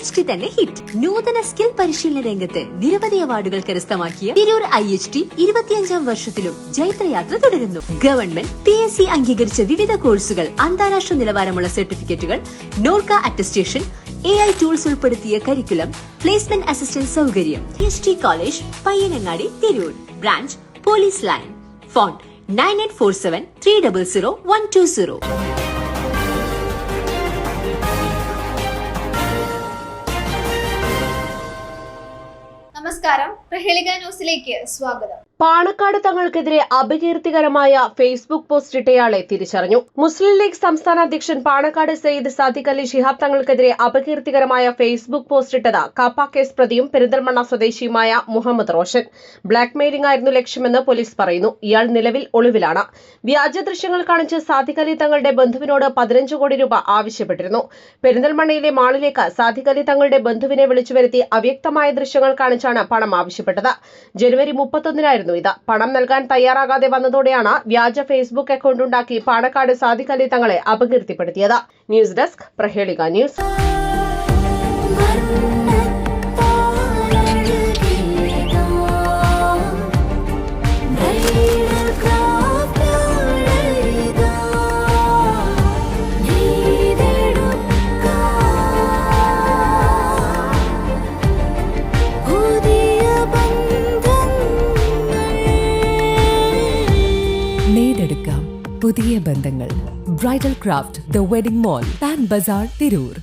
IHT തന്നെ hit. നൂതന skill പരിശീലന രംഗത്ത് നിരവധി അവാർഡുകൾ കരസ്ഥമാക്കിയ തിരൂർ IHT 25ാം വർഷത്തിലും ജൈത്രയാത്ര തുടരുന്നു. ഗവൺമെന്റ് PSC അംഗീകരിച്ച വിവിധ കോഴ്സുകൾ, അന്താരാഷ്ട്ര നിലവാരമുള്ള സർട്ടിഫിക്കറ്റുകൾ, നോർക്ക അറ്റസ്റ്റേഷൻ, AI ടൂൾസ് ഉൾപ്പെടുത്തിയ കരിക്കുലം, പ്ലേസ്മെന്റ് അസിസ്റ്റന്റ് സൗകര്യം. IHT college, Payyanangadi, Tirur. Branch police line. Phone 9847 300 120. നമസ്കാരം, പ്രഹേളിക ന്യൂസിലേക്ക് സ്വാഗതം. പാണക്കാട് തങ്ങൾക്കെതിരെ അപകീർത്തികരമായ ഫേസ്ബുക്ക് പോസ്റ്റ് ഇട്ടയാളെ തിരിച്ചറിഞ്ഞു. മുസ്ലിം ലീഗ് സംസ്ഥാന അധ്യക്ഷൻ പാണക്കാട് സയ്യിദ് സാദിഖ് അലി ശിഹാബ് തങ്ങൾക്കെതിരെ അപകീർത്തികരമായ ഫേസ്ബുക്ക് പോസ്റ്റ് ഇട്ടത് കാപ്പ കേസ് പ്രതിയും പെരിന്തൽമണ്ണ സ്വദേശിയുമായ മുഹമ്മദ് റോഷൻ. ബ്ലാക്ക് മെയിലിംഗ് ആയിരുന്നു ലക്ഷ്യമെന്ന് പോലീസ് പറയുന്നു. ഇയാൾ നിലവിൽ ഒളിവിലാണ്. വ്യാജ ദൃശ്യങ്ങൾ കാണിച്ച് സാദിഖ് അലി തങ്ങളുടെ ബന്ധുവിനോട് 15 കോടി രൂപ ആവശ്യപ്പെട്ടിരുന്നു. പെരിന്തൽമണ്ണയിലെ മാളിലേക്ക് സാദിഖ് അലി തങ്ങളുടെ ബന്ധുവിനെ വിളിച്ചു വരുത്തി അവ്യക്തമായ ദൃശ്യങ്ങൾ കാണിച്ചാണ് പണം ആവശ്യപ്പെട്ടത്. ജനുവരി 31-നായിരുന്നു ഇത്. പണം നൽകാൻ തയ്യാറാകാതെ വന്നതോടെയാണ് വ്യാജ ഫേസ്ബുക്ക് അക്കൗണ്ട് ഉണ്ടാക്കി പാണക്കാട് സാദിഖ് അലി തങ്ങളെ അപകീർത്തിപ്പെടുത്തിയത്. News desk, Prahelika news. നേടെടുക്കാം പുതിയ ബന്ധങ്ങൾ. Bridal craft, the wedding mall, Pan Bazar, Tirur.